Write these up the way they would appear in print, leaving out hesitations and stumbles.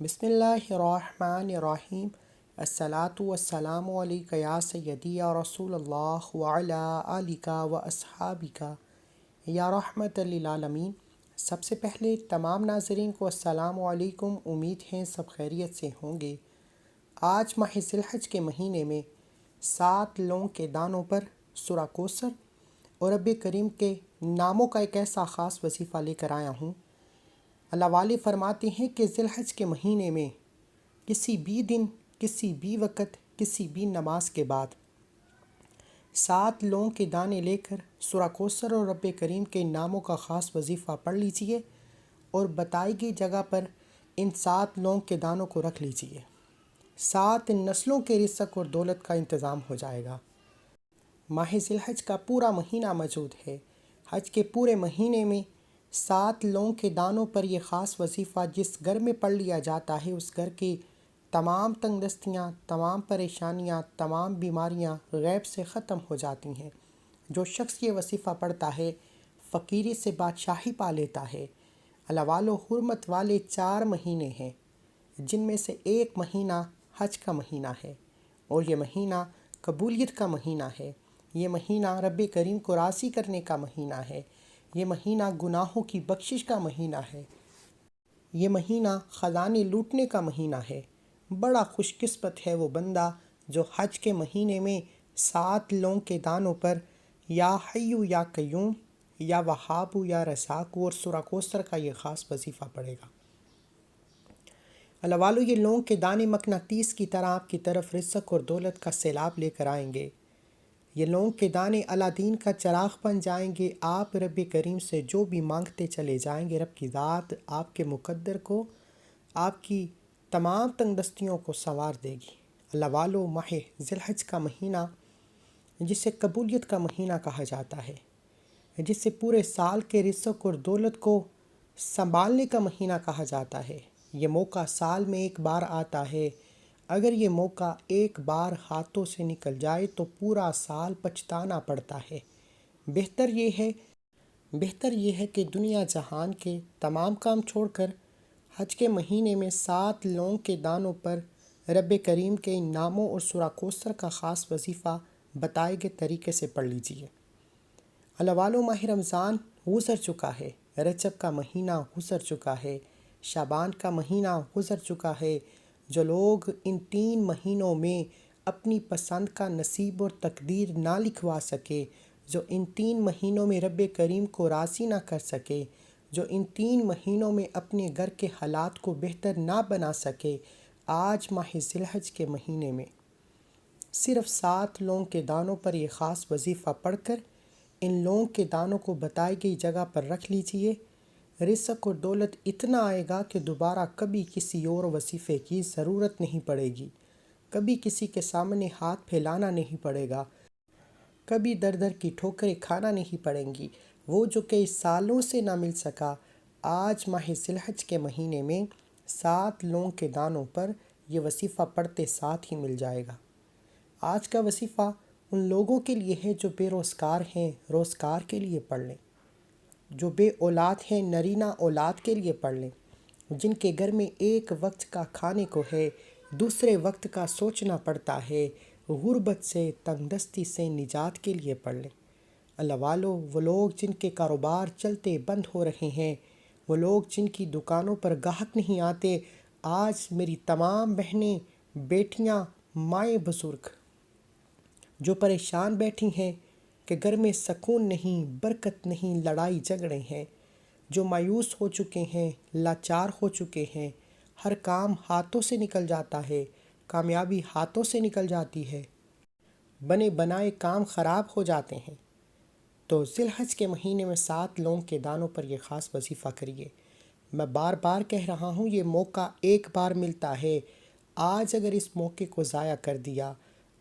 بسم اللہ الرحمن الرحیم۔ الصلاۃ والسلام علیک یا سیدی یا رسول اللہ وعلی آلک و اصحابک یا رحمت للعالمین۔ سب سے پہلے تمام ناظرین کو السلام علیکم، امید ہے سب خیریت سے ہوں گے۔ آج ماہ ذی الحج کے مہینے میں 7 لونگ کے دانوں پر سورہ کوثر اور رب کریم کے ناموں کا ایک ایسا خاص وظیفہ لے کر آیا ہوں۔ اللہ والے فرماتے ہیں کہ ذی الحج کے مہینے میں کسی بھی دن، کسی بھی وقت، کسی بھی نماز کے بعد 7 لونگ کے دانے لے کر سورہ کوثر اور رب کریم کے ناموں کا خاص وظیفہ پڑھ لیجئے اور بتائی گئی جگہ پر ان 7 لونگ کے دانوں کو رکھ لیجئے۔ 7 نسلوں کے رزق اور دولت کا انتظام ہو جائے گا۔ ماہ ذی الحج کا پورا مہینہ موجود ہے۔ حج کے پورے مہینے میں 7 لونگ کے دانوں پر یہ خاص وظیفہ جس گھر میں پڑھ لیا جاتا ہے، اس گھر کی تمام تنگ دستیاں، تمام پریشانیاں، تمام بیماریاں غیب سے ختم ہو جاتی ہیں۔ جو شخص یہ وظیفہ پڑھتا ہے فقیری سے بادشاہی پا لیتا ہے۔ اللہ والو، حرمت والے 4 مہینے ہیں جن میں سے ایک مہینہ حج کا مہینہ ہے، اور یہ مہینہ قبولیت کا مہینہ ہے۔ یہ مہینہ رب کریم کو راضی کرنے کا مہینہ ہے۔ یہ مہینہ گناہوں کی بخشش کا مہینہ ہے۔ یہ مہینہ خزانے لوٹنے کا مہینہ ہے۔ بڑا خوش قسمت ہے وہ بندہ جو حج کے مہینے میں 7 لونگ کے دانوں پر یا حیو یا قیوم، یا وہاب یا رزاق اور سورہ کوثر کا یہ خاص وظیفہ پڑھے گا۔ اللہ والو، یہ لونگ کے دانے مقناطیس کی طرح آپ کی طرف رزق اور دولت کا سیلاب لے کر آئیں گے۔ یہ لونگ کے دانے الادین کا چراغ بن جائیں گے۔ آپ رب کریم سے جو بھی مانگتے چلے جائیں گے، رب کی ذات آپ کے مقدر کو، آپ کی تمام تنگ دستیوں کو سنوار دے گی۔ اللہ والو، ماہ ذی الحج کا مہینہ جسے قبولیت کا مہینہ کہا جاتا ہے، جسے پورے سال کے رزق اور دولت کو سنبھالنے کا مہینہ کہا جاتا ہے۔ یہ موقع سال میں ایک بار آتا ہے۔ اگر یہ موقع ایک بار ہاتھوں سے نکل جائے تو پورا سال پچھتانا پڑتا ہے۔ بہتر یہ ہے کہ دنیا جہان کے تمام کام چھوڑ کر حج کے مہینے میں 7 لونگ کے دانوں پر رب کریم کے ان ناموں اور سورہ کوثر کا خاص وظیفہ بتائے گئے طریقے سے پڑھ لیجئے۔ اللہ والو، ماہ رمضان گزر چکا ہے، رجب کا مہینہ گزر چکا ہے، شعبان کا مہینہ گزر چکا ہے۔ جو لوگ ان 3 مہینوں میں اپنی پسند کا نصیب اور تقدیر نہ لکھوا سکے، جو ان 3 مہینوں میں رب کریم کو راضی نہ کر سکے، جو ان 3 مہینوں میں اپنے گھر کے حالات کو بہتر نہ بنا سکے، آج ماہ ذی الحج کے مہینے میں صرف 7 لونگ کے دانوں پر یہ خاص وظیفہ پڑھ کر ان لونگ کے دانوں کو بتائی گئی جگہ پر رکھ لیجئے۔ رزق اور دولت اتنا آئے گا کہ دوبارہ کبھی کسی اور وظیفے کی ضرورت نہیں پڑے گی، کبھی کسی کے سامنے ہاتھ پھیلانا نہیں پڑے گا، کبھی در در کی ٹھوکریں کھانا نہیں پڑیں گی۔ وہ جو کئی سالوں سے نہ مل سکا، آج ماہ ذی الحج کے مہینے میں 7 لونگ کے دانوں پر یہ وظیفہ پڑھتے ساتھ ہی مل جائے گا۔ آج کا وظیفہ ان لوگوں کے لیے ہے جو بے روزگار ہیں، روزگار کے لیے پڑھ لیں۔ جو بے اولاد ہیں، نرینہ اولاد کے لیے پڑھ لیں۔ جن کے گھر میں ایک وقت کا کھانے کو ہے، دوسرے وقت کا سوچنا پڑتا ہے، غربت سے، تنگ دستی سے نجات کے لیے پڑھ لیں۔ اللہ والو، وہ لوگ جن کے کاروبار چلتے بند ہو رہے ہیں، وہ لوگ جن کی دکانوں پر گاہک نہیں آتے، آج میری تمام بہنیں، بیٹیاں، مائیں بزرگ جو پریشان بیٹھی ہیں کہ گھر میں سکون نہیں، برکت نہیں، لڑائی جھگڑے ہیں، جو مایوس ہو چکے ہیں، لاچار ہو چکے ہیں، ہر کام ہاتھوں سے نکل جاتا ہے، کامیابی ہاتھوں سے نکل جاتی ہے، بنے بنائے کام خراب ہو جاتے ہیں، تو ذی الحج کے مہینے میں 7 لونگ کے دانوں پر یہ خاص وظیفہ کریے۔ میں بار بار کہہ رہا ہوں، یہ موقع ایک بار ملتا ہے۔ آج اگر اس موقع کو ضائع کر دیا،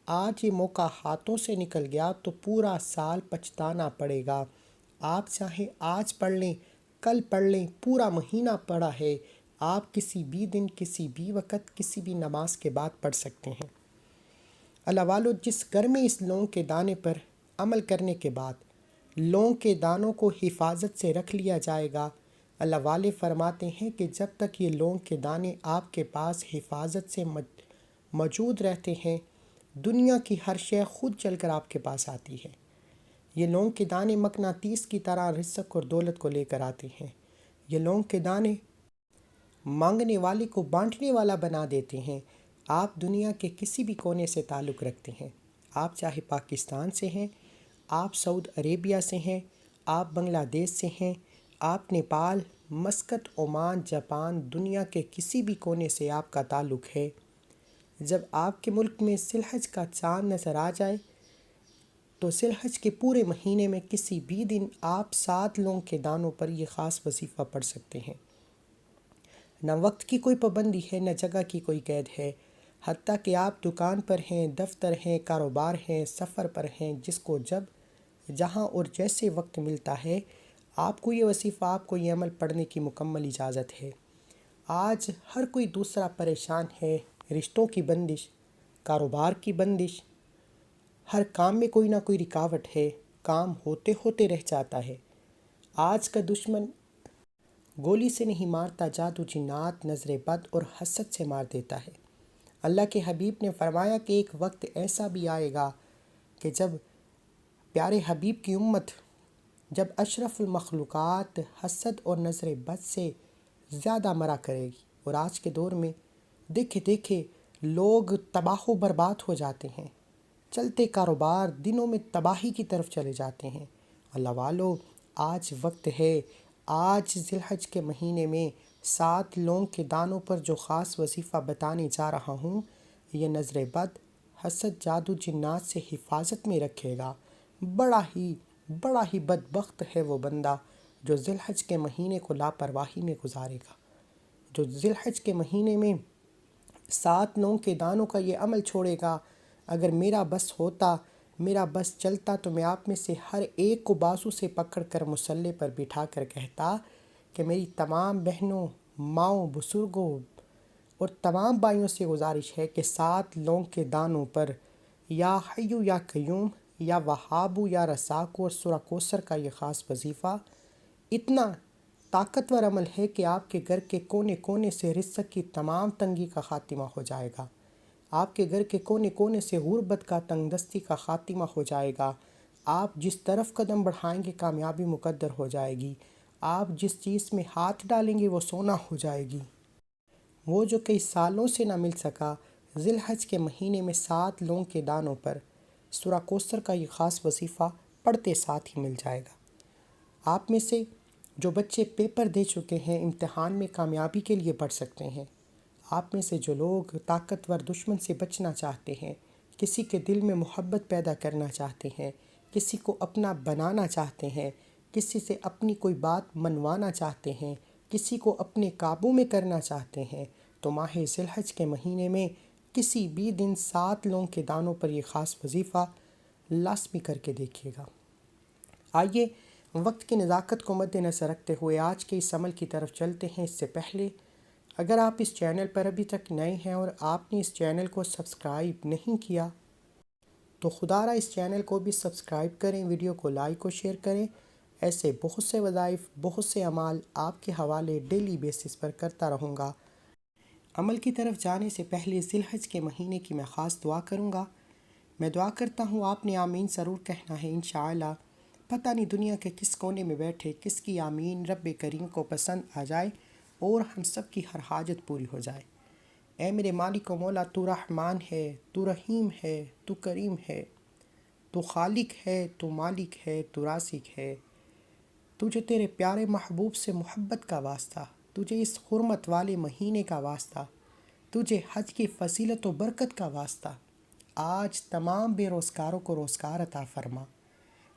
آج یہ موقع ہاتھوں سے نکل گیا تو پورا سال پچھتانا پڑے گا۔ آپ چاہیں آج پڑھ لیں، کل پڑھ لیں، پورا مہینہ پڑھا ہے، آپ کسی بھی دن، کسی بھی وقت، کسی بھی نماز کے بعد پڑھ سکتے ہیں۔ اللہ والو، جس گھر میں اس لونگ کے دانے پر عمل کرنے کے بعد لونگ کے دانوں کو حفاظت سے رکھ لیا جائے گا، اللہ والے فرماتے ہیں کہ جب تک یہ لونگ کے دانے آپ کے پاس حفاظت سے موجود رہتے ہیں، دنیا کی ہر شے خود چل کر آپ کے پاس آتی ہے۔ یہ لونگ کے دانے مقناطیس کی طرح رزق اور دولت کو لے کر آتے ہیں۔ یہ لونگ کے دانے مانگنے والے کو بانٹنے والا بنا دیتے ہیں۔ آپ دنیا کے کسی بھی کونے سے تعلق رکھتے ہیں، آپ چاہے پاکستان سے ہیں، آپ سعود عربیہ سے ہیں، آپ بنگلہ دیش سے ہیں، آپ نیپال، مسقط، عمان، جاپان، دنیا کے کسی بھی کونے سے آپ کا تعلق ہے، جب آپ کے ملک میں ذی الحج کا چاند نظر آ جائے تو ذی الحج کے پورے مہینے میں کسی بھی دن آپ 7 لونگ کے دانوں پر یہ خاص وظیفہ پڑھ سکتے ہیں۔ نہ وقت کی کوئی پابندی ہے، نہ جگہ کی کوئی قید ہے، حتیٰ کہ آپ دکان پر ہیں، دفتر ہیں، کاروبار ہیں، سفر پر ہیں، جس کو جب جہاں اور جیسے وقت ملتا ہے آپ کو یہ وظیفہ، آپ کو یہ عمل پڑھنے کی مکمل اجازت ہے۔ آج ہر کوئی دوسرا پریشان ہے، رشتوں کی بندش، کاروبار کی بندش، ہر کام میں کوئی نہ کوئی رکاوٹ ہے، کام ہوتے ہوتے رہ جاتا ہے۔ آج کا دشمن گولی سے نہیں مارتا، جادو، جنات، نظر بد اور حسد سے مار دیتا ہے۔ اللہ کے حبیب نے فرمایا کہ ایک وقت ایسا بھی آئے گا کہ جب پیارے حبیب کی امت، جب اشرف المخلوقات حسد اور نظر بد سے زیادہ مرا کرے گی، اور آج کے دور میں دیکھے لوگ تباہ و برباد ہو جاتے ہیں، چلتے کاروبار دنوں میں تباہی کی طرف چلے جاتے ہیں۔ اللہ والو، آج وقت ہے، آج ذی الحج کے مہینے میں 7 لونگ کے دانوں پر جو خاص وظیفہ بتانے جا رہا ہوں، یہ نظر بد، حسد، جادو، جنات سے حفاظت میں رکھے گا۔ بڑا ہی بدبخت ہے وہ بندہ جو ذی الحج کے مہینے کو لاپرواہی میں گزارے گا، جو ذی الحج کے مہینے میں 7 لونگ کے دانوں کا یہ عمل چھوڑے گا۔ اگر میرا بس ہوتا، میرا بس چلتا تو میں آپ میں سے ہر ایک کو بازو سے پکڑ کر مصلی پر بٹھا کر کہتا کہ میری تمام بہنوں، ماؤں، بزرگوں اور تمام بھائیوں سے گزارش ہے کہ 7 لونگ کے دانوں پر یا حیو یا قیوم یا وہابو یا رساکو اور سورہ کوثر کا یہ خاص وظیفہ اتنا طاقتور عمل ہے کہ آپ کے گھر کے کونے کونے سے رزق کی تمام تنگی کا خاتمہ ہو جائے گا، آپ کے گھر کے کونے کونے سے غربت کا، تنگ دستی کا خاتمہ ہو جائے گا، آپ جس طرف قدم بڑھائیں گے کامیابی مقدر ہو جائے گی، آپ جس چیز میں ہاتھ ڈالیں گے وہ سونا ہو جائے گی۔ وہ جو کئی سالوں سے نہ مل سکا، ذی الحج کے مہینے میں 7 لونگ کے دانوں پر سورہ کوثر کا یہ خاص وظیفہ پڑھتے ساتھ ہی مل جائے گا۔ آپ میں سے جو بچے پیپر دے چکے ہیں، امتحان میں کامیابی کے لیے پڑھ سکتے ہیں، آپ میں سے جو لوگ طاقتور دشمن سے بچنا چاہتے ہیں، کسی کے دل میں محبت پیدا کرنا چاہتے ہیں، کسی کو اپنا بنانا چاہتے ہیں، کسی سے اپنی کوئی بات منوانا چاہتے ہیں، کسی کو اپنے قابو میں کرنا چاہتے ہیں، تو ماہ ذی الحج کے مہینے میں کسی بھی دن 7 لونگ کے دانوں پر یہ خاص وظیفہ لازمی کر کے دیکھیے گا۔ آئیے وقت کی نزاکت کو مد نظر رکھتے ہوئے آج کے اس عمل کی طرف چلتے ہیں۔ اس سے پہلے اگر آپ اس چینل پر ابھی تک نئے ہیں اور آپ نے اس چینل کو سبسکرائب نہیں کیا تو خدا را اس چینل کو بھی سبسکرائب کریں، ویڈیو کو لائک و شیئر کریں۔ ایسے بہت سے وظائف، بہت سے اعمال آپ کے حوالے ڈیلی بیسس پر کرتا رہوں گا۔ عمل کی طرف جانے سے پہلے ذی الحج کے مہینے کی میں خاص دعا کروں گا۔ میں دعا کرتا ہوں آپ نے آمین ضرور کہنا ہے انشاءاللہ۔ پتہ نہیں دنیا کے کس کونے میں بیٹھے کس کی آمین رب کریم کو پسند آ جائے اور ہم سب کی ہر حاجت پوری ہو جائے۔ اے میرے مالک و مولا، تو رحمان ہے، تو رحیم ہے، تو کریم ہے، تو خالق ہے، تو مالک ہے، تو رازق ہے۔ تجھے تیرے پیارے محبوب سے محبت کا واسطہ، تجھے اس حرمت والے مہینے کا واسطہ، تجھے حج کی فضیلت و برکت کا واسطہ، آج تمام بے روزگاروں کو روزگار عطا فرما،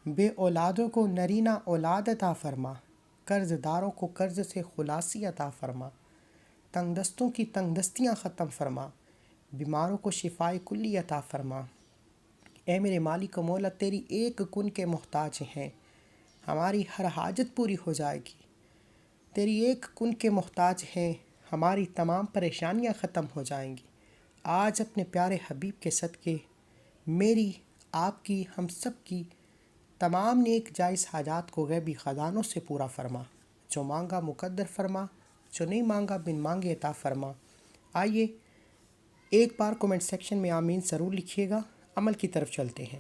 بے اولادوں کو نرینہ اولاد عطا فرما، قرض داروں کو قرض سے خلاصی عطا فرما، تنگ دستوں کی تنگ دستیاں ختم فرما، بیماروں کو شفائے کلی عطا فرما۔ اے میرے مالک و مولا، تیری ایک کن کے محتاج ہیں، ہماری ہر حاجت پوری ہو جائے گی۔ تیری ایک کن کے محتاج ہیں، ہماری تمام پریشانیاں ختم ہو جائیں گی۔ آج اپنے پیارے حبیب کے صدقے میری، آپ کی، ہم سب کی تمام نیک جائز حاجات کو غیبی خزانوں سے پورا فرما۔ جو مانگا مقدر فرما، جو نہیں مانگا بن مانگے عطا فرما۔ آئیے ایک بار کومنٹ سیکشن میں آمین ضرور لکھیے گا۔ عمل کی طرف چلتے ہیں۔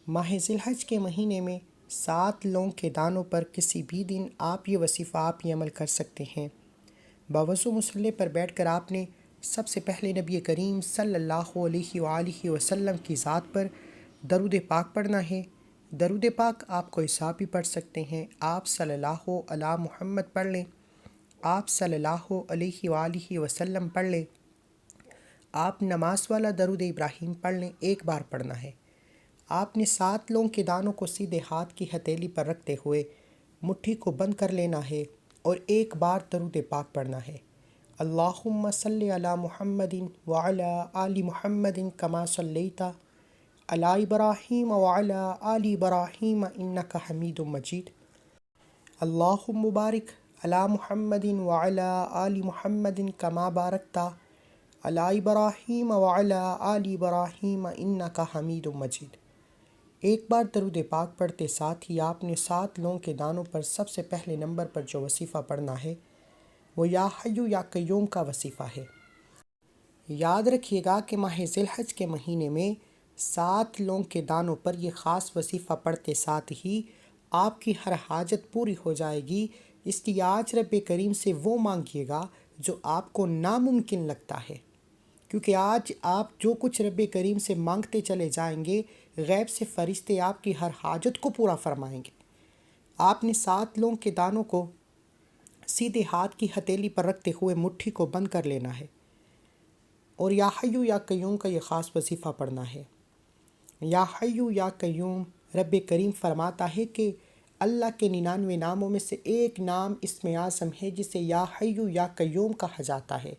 ماہ ذی الحج کے مہینے میں 7 لونگ کے دانوں پر کسی بھی دن آپ یہ وظیفہ آپ یہ عمل کر سکتے ہیں۔ باوضو مصلی پر بیٹھ کر آپ نے سب سے پہلے نبی کریم صلی اللہ علیہ وآلہ وسلم کی ذات پر درود پاک پڑھنا ہے۔ درود پاک آپ کوئی سا بھی پڑھ سکتے ہیں۔ آپ صلی اللہ علی محمد پڑھ لیں، آپ صلی اللہ علیہ وآلہ وسلم پڑھ لیں، آپ نماز والا درود ابراہیم پڑھ لیں، ایک بار پڑھنا ہے۔ آپ نے 7 لونگ کے دانوں کو سیدھے ہاتھ کی ہتھیلی پر رکھتے ہوئے مٹھی کو بند کر لینا ہے اور ایک بار درود پاک پڑھنا ہے۔ اللہم صلی علی محمد وعلی آل محمد کما صلیت علی ابراہیم وعلی آل ابراہیم انک حمید مجید۔ اللہم بارک علی محمد وعلی آل محمد کما بارکت علی ابراہیم وعلی آل ابراہیم انک حمید مجید۔ ایک بار درود پاک پڑھتے ساتھ ہی آپ نے 7 لونگ کے دانوں پر سب سے پہلے نمبر پر جو وظیفہ پڑھنا ہے وہ یا حیو یا قیوم کا وظیفہ ہے۔ یاد رکھیے گا کہ ماہ ذی الحج کے مہینے میں 7 لونگ کے دانوں پر یہ خاص وظیفہ پڑھتے ساتھ ہی آپ کی ہر حاجت پوری ہو جائے گی۔ اس لیے آج رب کریم سے وہ مانگیے گا جو آپ کو ناممکن لگتا ہے، کیونکہ آج آپ جو کچھ رب کریم سے مانگتے چلے جائیں گے غیب سے فرشتے آپ کی ہر حاجت کو پورا فرمائیں گے۔ آپ نے 7 لونگ کے دانوں کو سیدھے ہاتھ کی ہتھیلی پر رکھتے ہوئے مٹھی کو بند کر لینا ہے اور یا حیو یا قیوم کا یہ خاص وظیفہ پڑھنا ہے۔ یا حیو یا قیوم، رب کریم فرماتا ہے کہ اللہ کے 99 ناموں میں سے ایک نام اسم اعظم ہے جسے یا حیو یا قیوم کہا جاتا ہے۔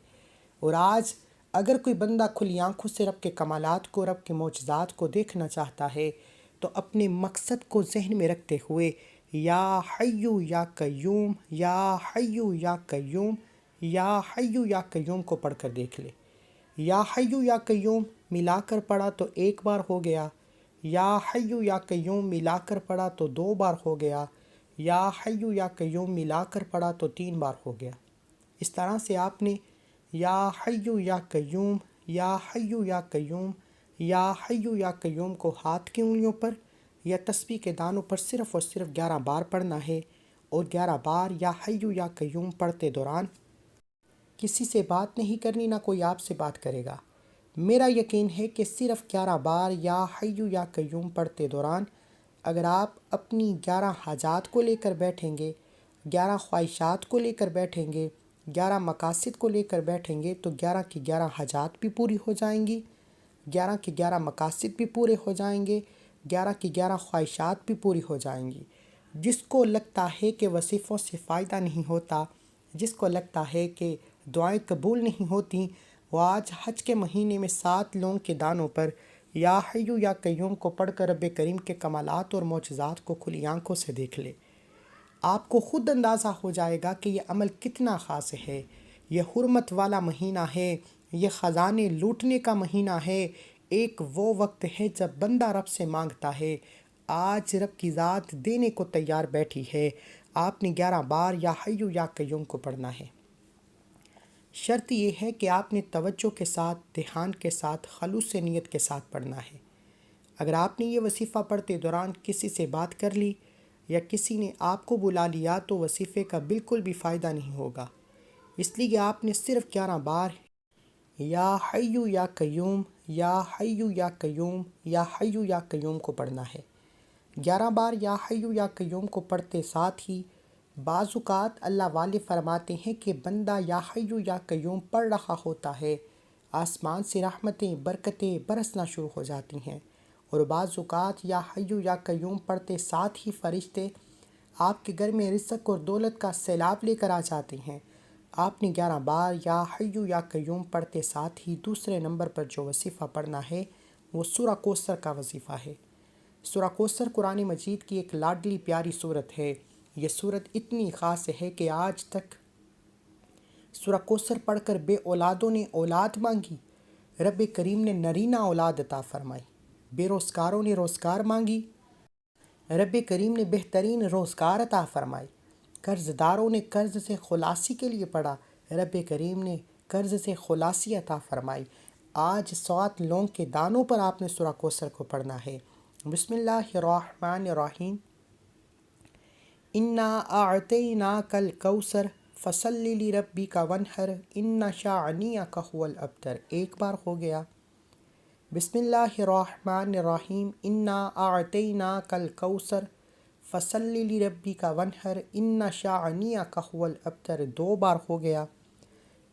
اور آج اگر کوئی بندہ کھلی آنکھوں سے رب کے کمالات کو، رب کے معجزات کو دیکھنا چاہتا ہے تو اپنے مقصد کو ذہن میں رکھتے ہوئے یا حیو یا قیوم، یا حیو یا قیوم، یا حیو یا قیوم کو پڑھ کر دیکھ لے۔ یا حیو یا قیوم ملا کر پڑھا تو ایک بار ہو گیا، یا حیو یا قیوم ملا کر پڑھا تو 2 بار ہو گیا، یا حیو یا قیوم ملا کر پڑھا تو 3 بار ہو گیا۔ اس طرح سے آپ نے یا حیو یا قیوم، یا حیو یا قیوم، یا حیو یا قیوم کو ہاتھ کی انگلیوں پر یا تسبیح کے دانوں پر صرف اور صرف 11 بار پڑھنا ہے، اور 11 بار یا حیو یا قیوم پڑھتے دوران کسی سے بات نہیں کرنی، نہ کوئی آپ سے بات کرے گا۔ میرا یقین ہے کہ صرف 11 بار یا حیو یا قیوم پڑھتے دوران اگر آپ اپنی 11 حاجات کو لے کر بیٹھیں گے، 11 خواہشات کو لے کر بیٹھیں گے، 11 مقاصد کو لے کر بیٹھیں گے تو 11 کی 11 حاجات بھی پوری ہو جائیں گی، 11 کی 11 مقاصد بھی پورے ہو جائیں گے، 11 کی 11 خواہشات بھی پوری ہو جائیں گی۔ جس کو لگتا ہے کہ وظیفوں سے فائدہ نہیں ہوتا، جس کو لگتا ہے کہ دعائیں قبول نہیں ہوتی، وہ آج حج کے مہینے میں 7 لونگ کے دانوں پر یا حیو یا قیوم کو پڑھ کر رب کریم کے کمالات اور معجزات کو کھلی آنکھوں سے دیکھ لے۔ آپ کو خود اندازہ ہو جائے گا کہ یہ عمل کتنا خاص ہے۔ یہ حرمت والا مہینہ ہے، یہ خزانے لوٹنے کا مہینہ ہے۔ ایک وہ وقت ہے جب بندہ رب سے مانگتا ہے۔ آج رب کی ذات دینے کو تیار بیٹھی ہے۔ آپ نے 11 بار یا حیو یا قیوم کو پڑھنا ہے۔ شرط یہ ہے کہ آپ نے توجہ کے ساتھ، دھیان کے ساتھ، خلوص نیت کے ساتھ پڑھنا ہے۔ اگر آپ نے یہ وظیفہ پڑھتے دوران کسی سے بات کر لی یا کسی نے آپ کو بلا لیا تو وظیفے کا بالکل بھی فائدہ نہیں ہوگا۔ اس لیے آپ نے صرف 11 بار یا حیو یا قیوم، یا حیو یا قیوم، یا حیو یا قیوم کو پڑھنا ہے۔ 11 بار یا حیو یا قیوم کو پڑھتے ساتھ ہی بعض اوقات اللہ والے فرماتے ہیں کہ بندہ یا حیو یا قیوم پڑھ رہا ہوتا ہے، آسمان سے رحمتیں، برکتیں برسنا شروع ہو جاتی ہیں، اور بعض اوقات یا حیو یا قیوم پڑھتے ساتھ ہی فرشتے آپ کے گھر میں رزق اور دولت کا سیلاب لے کر آ جاتے ہیں۔ آپ نے 11 بار یا حیو یا قیوم پڑھتے ساتھ ہی دوسرے نمبر پر جو وظیفہ پڑھنا ہے وہ سورہ کوثر کا وظیفہ ہے۔ سورہ کوثر قرآن مجید کی ایک لاڈلی پیاری سورت ہے۔ یہ سورت اتنی خاص ہے کہ آج تک سورہ کوثر پڑھ کر بے اولادوں نے اولاد مانگی، رب کریم نے نرینہ اولاد عطا فرمائی، بے روزگاروں نے روزگار مانگی، رب کریم نے بہترین روزگار عطا فرمائی، قرض داروں نے قرض سے خلاصی کے لیے پڑھا، رب کریم نے قرض سے خلاصی عطا فرمائی۔ آج 7 لونگ کے دانوں پر آپ نے سورہ کوثر کو پڑھنا ہے۔ بسم اللہ الرحمن الرحیم۔ انا اعطیناک الکوثر فصل لربک وانحر ان شانئک هو الابتر۔ ایک بار ہو گیا۔ بسم اللہ الرحمن الرحیم۔ انا اعطیناک الکوثر فصل لربک وانحر ان شانئک هو الابتر۔ 2 بار ہو گیا۔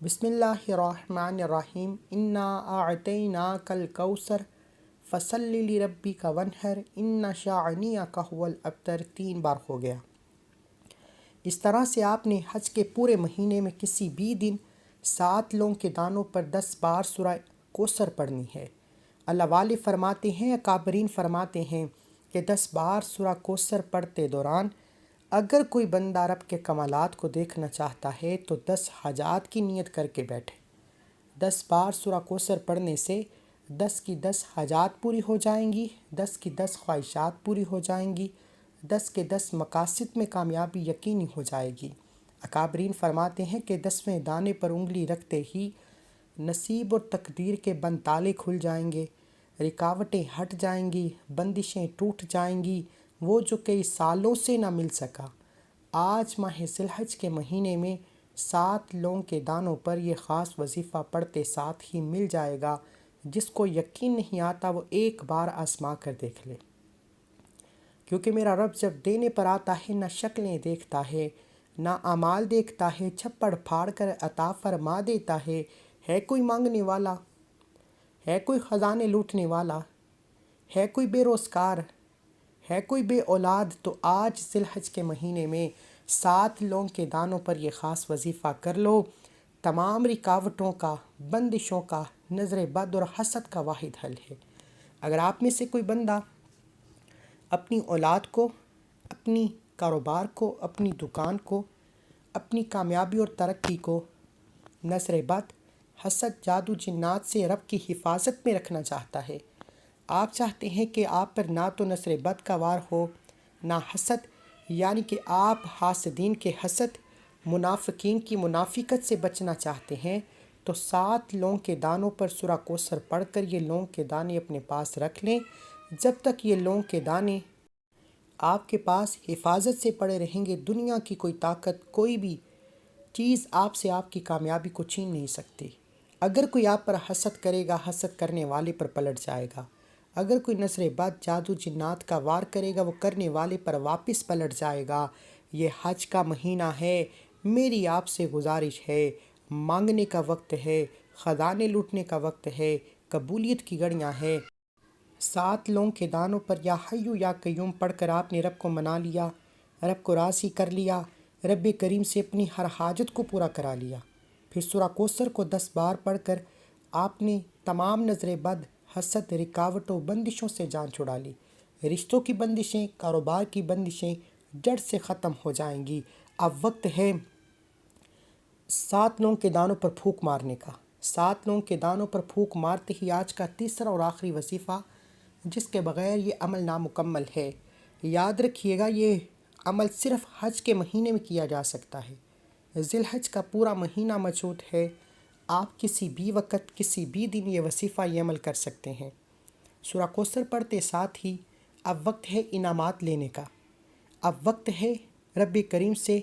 بسم اللہ الرحمن الرحیم۔ انا اعطیناک الکوثر فصل لربک وانحر ان شانئک هو الابتر۔ 3 بار ہو گیا۔ اس طرح سے آپ نے حج کے پورے مہینے میں کسی بھی دن 7 لونگ کے دانوں پر 10 بار سورہ کوثر پڑھنی ہے۔ اللہ والے فرماتے ہیں، اکابرین فرماتے ہیں کہ 10 بار سورہ کوثر پڑھتے دوران اگر کوئی بندہ رب کے کمالات کو دیکھنا چاہتا ہے تو 10 حاجات کی نیت کر کے بیٹھے۔ 10 بار سورہ کوثر پڑھنے سے 10 کی 10 حاجات پوری ہو جائیں گی، 10 کی 10 خواہشات پوری ہو جائیں گی، 10 کے 10 مقاصد میں کامیابی یقینی ہو جائے گی۔ اکابرین فرماتے ہیں کہ 10ویں دانے پر انگلی رکھتے ہی نصیب اور تقدیر کے بند تالے کھل جائیں گے، رکاوٹیں ہٹ جائیں گی، بندشیں ٹوٹ جائیں گی، وہ جو کئی سالوں سے نہ مل سکا۔ آج ماہ ذی الحج کے مہینے میں 7 لونگ کے دانوں پر یہ خاص وظیفہ پڑھتے ساتھ ہی مل جائے گا۔ جس کو یقین نہیں آتا وہ ایک بار آزما کر دیکھ لے، کیونکہ میرا رب جب دینے پر آتا ہے نہ شکلیں دیکھتا ہے نہ اعمال دیکھتا ہے، چھپڑ پھاڑ کر عطا فرما دیتا ہے کوئی مانگنے والا، ہے کوئی خزانے لوٹنے والا، ہے کوئی بے روزگار، ہے کوئی بے اولاد، تو آج ذی الحج کے مہینے میں 7 لونگ کے دانوں پر یہ خاص وظیفہ کر لو۔ تمام رکاوٹوں کا، بندشوں کا، نظر بد اور حسد کا واحد حل ہے۔ اگر آپ میں سے کوئی بندہ اپنی اولاد کو، اپنی کاروبار کو، اپنی دکان کو، اپنی کامیابی اور ترقی کو نظر بد، حسد، جادو جنات سے رب کی حفاظت میں رکھنا چاہتا ہے، آپ چاہتے ہیں کہ آپ پر نہ تو نظر بد کا وار ہو نہ حسد، یعنی کہ آپ حاسدین کے حسد، منافقین کی منافقت سے بچنا چاہتے ہیں، تو 7 لونگ کے دانوں پر سورہ کوثر پڑھ کر یہ لونگ کے دانے اپنے پاس رکھ لیں۔ جب تک یہ لونگ کے دانے آپ کے پاس حفاظت سے پڑے رہیں گے، دنیا کی کوئی طاقت، کوئی بھی چیز آپ سے آپ کی کامیابی کو چھین نہیں سکتی۔ اگر کوئی آپ پر حسد کرے گا، حسد کرنے والے پر پلٹ جائے گا۔ اگر کوئی نظر بد، جادو جنات کا وار کرے گا، وہ کرنے والے پر واپس پلٹ جائے گا۔ یہ حج کا مہینہ ہے، میری آپ سے گزارش ہے، مانگنے کا وقت ہے، خزانے لوٹنے کا وقت ہے، قبولیت کی گھڑیاں ہے۔ 7 لونگ کے دانوں پر یا حیو یا قیوم پڑھ کر آپ نے رب کو منا لیا، رب کو راضی کر لیا، رب کریم سے اپنی ہر حاجت کو پورا کرا لیا۔ پھر سورہ کوثر کو 10 بار پڑھ کر آپ نے تمام نظر بد، حسد، رکاوٹوں، بندشوں سے جان چھڑا لی۔ رشتوں کی بندشیں، کاروبار کی بندشیں جڑ سے ختم ہو جائیں گی۔ اب وقت ہے 7 لونگ کے دانوں پر پھونک مارنے کا۔ 7 لونگ کے دانوں پر پھونک مارتے ہی آج کا تیسرا اور آخری وظیفہ، جس کے بغیر یہ عمل نامکمل ہے۔ یاد رکھیے گا، یہ عمل صرف حج کے مہینے میں کیا جا سکتا ہے۔ ذی الحج کا پورا مہینہ موجود ہے، آپ کسی بھی وقت، کسی بھی دن یہ وظیفہ، یہ عمل کر سکتے ہیں۔ سورہ کوثر پڑھتے ساتھ ہی اب وقت ہے انعامات لینے کا، اب وقت ہے رب کریم سے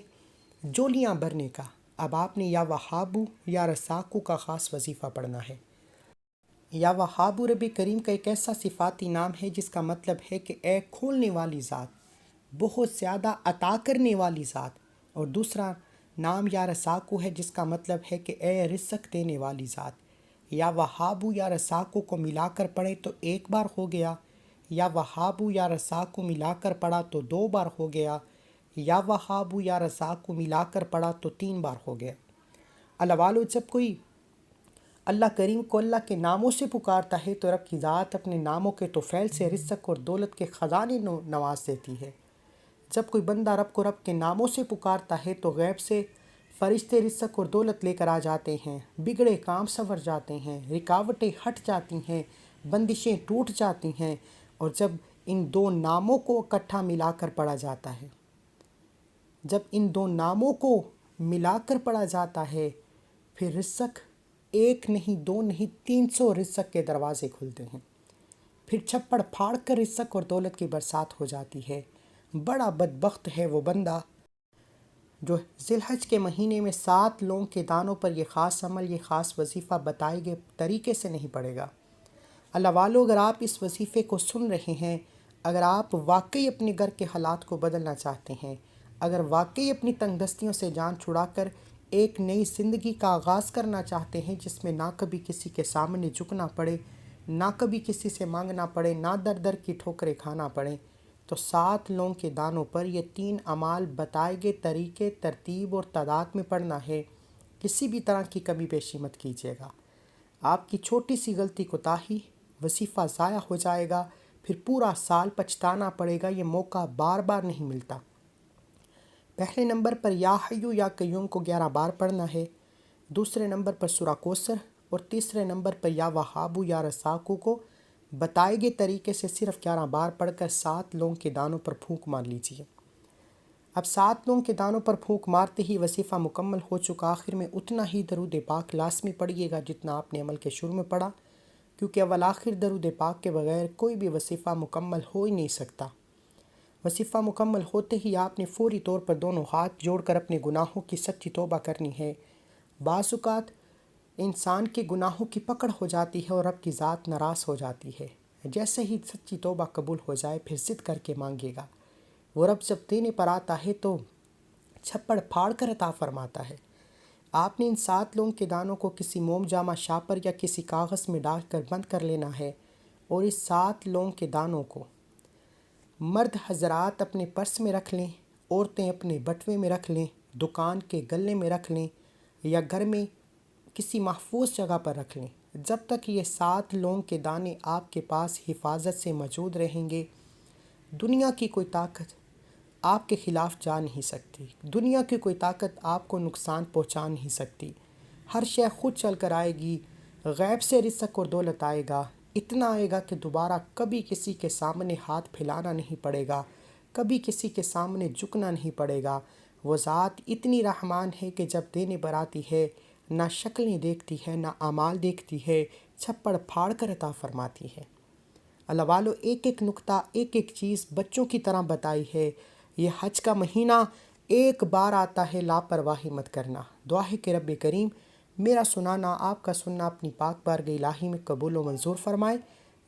جولیاں بھرنے کا۔ اب آپ نے یا وہابو یا رساکو کا خاص وظیفہ پڑھنا ہے۔ یا وہابو رب کریم کا ایک ایسا صفاتی نام ہے جس کا مطلب ہے کہ اے کھولنے والی ذات، بہت زیادہ عطا کرنے والی ذات، اور دوسرا نام یا رساکو ہے جس کا مطلب ہے کہ اے رزق دینے والی ذات۔ یا وہابو یا رساکو کو ملا کر پڑھے تو 1 بار ہو گیا، یا وہابو یا رساکو ملا کر پڑھا تو 2 بار ہو گیا، یا وہابو یا رساکو ملا کر پڑھا تو 3 بار ہو گیا۔ اللہ والو، جب کوئی اللہ کریم کو اللہ کے ناموں سے پکارتا ہے تو رب کی ذات اپنے ناموں کے طفیل سے رزق اور دولت کے خزانے نواز دیتی ہے۔ جب کوئی بندہ رب کو رب کے ناموں سے پکارتا ہے تو غیب سے فرشتے رزق اور دولت لے کر آ جاتے ہیں، بگڑے کام سنور جاتے ہیں، رکاوٹیں ہٹ جاتی ہیں، بندشیں ٹوٹ جاتی ہیں۔ اور جب ان 2 ناموں کو اکٹھا ملا کر پڑھا جاتا ہے، جب ان دو ناموں کو ملا کر پڑھا جاتا ہے پھر رزق ایک نہیں دو نہیں 300 رزق کے دروازے کھلتے ہیں، پھر چھپڑ پھاڑ کر رزق اور دولت کی برسات ہو جاتی ہے۔ بڑا بدبخت ہے وہ بندہ جو ذی الحج کے مہینے میں 7 لونگ کے دانوں پر یہ خاص عمل، یہ خاص وظیفہ بتائے گئے طریقے سے نہیں پڑھے گا۔ اللہ والو، اگر آپ اس وظیفے کو سن رہے ہیں، اگر آپ واقعی اپنے گھر کے حالات کو بدلنا چاہتے ہیں، اگر واقعی اپنی تنگ دستیوں سے جان چھڑا کر ایک نئی زندگی کا آغاز کرنا چاہتے ہیں جس میں نہ کبھی کسی کے سامنے جھکنا پڑے، نہ کبھی کسی سے مانگنا پڑے، نہ در در کی ٹھوکریں کھانا پڑے، تو 7 لونگ کے دانوں پر یہ 3 اعمال بتائے گئے طریقے، ترتیب اور تعداد میں پڑھنا ہے۔ کسی بھی طرح کی کمی بیشی مت کیجیے گا۔ آپ کی چھوٹی سی غلطی کوتاہی وظیفہ ضائع ہو جائے گا، پھر پورا سال پچھتانا پڑے گا۔ یہ موقع بار بار نہیں ملتا۔ پہلے نمبر پر یا حیو یا قیوم کو 11 بار پڑھنا ہے، دوسرے نمبر پر سورہ کوثر، اور تیسرے نمبر پر یا وہابو یا رزاقو کو بتائے گئے طریقے سے صرف 11 بار پڑھ کر 7 لونگ کے دانوں پر پھونک مار لیجیے۔ اب 7 لونگ کے دانوں پر پھونک مارتے ہی وظیفہ مکمل ہو چکا۔ آخر میں اتنا ہی درود پاک لازمی پڑھیے گا جتنا آپ نے عمل کے شروع میں پڑھا، کیونکہ اول آخر درود پاک کے بغیر کوئی بھی وظیفہ مکمل ہو ہی نہیں سکتا۔ وظیفہ مکمل ہوتے ہی آپ نے فوری طور پر دونوں ہاتھ جوڑ کر اپنے گناہوں کی سچی توبہ کرنی ہے۔ بعض اوقات انسان کے گناہوں کی پکڑ ہو جاتی ہے اور رب کی ذات ناراض ہو جاتی ہے۔ جیسے ہی سچی توبہ قبول ہو جائے پھر ضد کر کے مانگے گا، وہ رب جب دینے پر آتا ہے تو چھپڑ پھاڑ کر عطا فرماتا ہے۔ آپ نے ان 7 لونگ کے دانوں کو کسی موم جامہ شاپر یا کسی کاغذ میں ڈال کر بند کر لینا ہے، اور اس 7 لونگ کے دانوں کو مرد حضرات اپنے پرس میں رکھ لیں، عورتیں اپنے بٹوے میں رکھ لیں، دکان کے گلے میں رکھ لیں، یا گھر میں کسی محفوظ جگہ پر رکھ لیں۔ جب تک یہ 7 لونگ کے دانے آپ کے پاس حفاظت سے موجود رہیں گے، دنیا کی کوئی طاقت آپ کے خلاف جا نہیں سکتی، دنیا کی کوئی طاقت آپ کو نقصان پہنچا نہیں سکتی۔ ہر شے خود چل کر آئے گی، غیب سے رزق اور دولت آئے گا، اتنا آئے گا کہ دوبارہ کبھی کسی کے سامنے ہاتھ پھیلانا نہیں پڑے گا، کبھی کسی کے سامنے جھکنا نہیں پڑے گا۔ وہ ذات اتنی رحمان ہے کہ جب دینے پر آتی ہے نہ شکلیں دیکھتی ہے نہ اعمال دیکھتی ہے، چھپڑ پھاڑ کر عطا فرماتی ہے۔ اللہ والو، ایک ایک نقطہ، ایک ایک چیز بچوں کی طرح بتائی ہے۔ یہ حج کا مہینہ ایک بار آتا ہے، لاپرواہی مت کرنا۔ دعا ہے کہ رب کریم میرا سنانا، آپ کا سننا اپنی پاک بارگاہ الہی میں قبول و منظور فرمائے،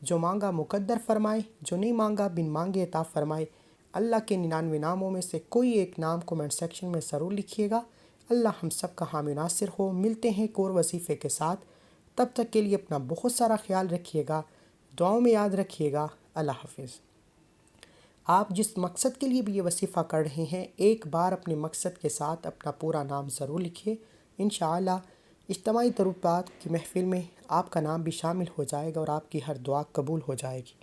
جو مانگا مقدر فرمائے، جو نہیں مانگا بن مانگے عطا فرمائے۔ اللہ کے 99 ناموں میں سے کوئی ایک نام کومنٹ سیکشن میں ضرور لکھیے گا۔ اللہ ہم سب کا حامی ناصر ہو۔ ملتے ہیں ایک اور وظیفے کے ساتھ، تب تک کے لیے اپنا بہت سارا خیال رکھیے گا، دعاؤں میں یاد رکھیے گا۔ اللہ حافظ۔ آپ جس مقصد کے لیے بھی یہ وظیفہ کر رہے ہیں، ایک بار اپنے مقصد کے ساتھ اپنا پورا نام ضرور لکھیے۔ انشاءاللہ اجتماعی تربیت کی محفل میں آپ کا نام بھی شامل ہو جائے گا اور آپ کی ہر دعا قبول ہو جائے گی۔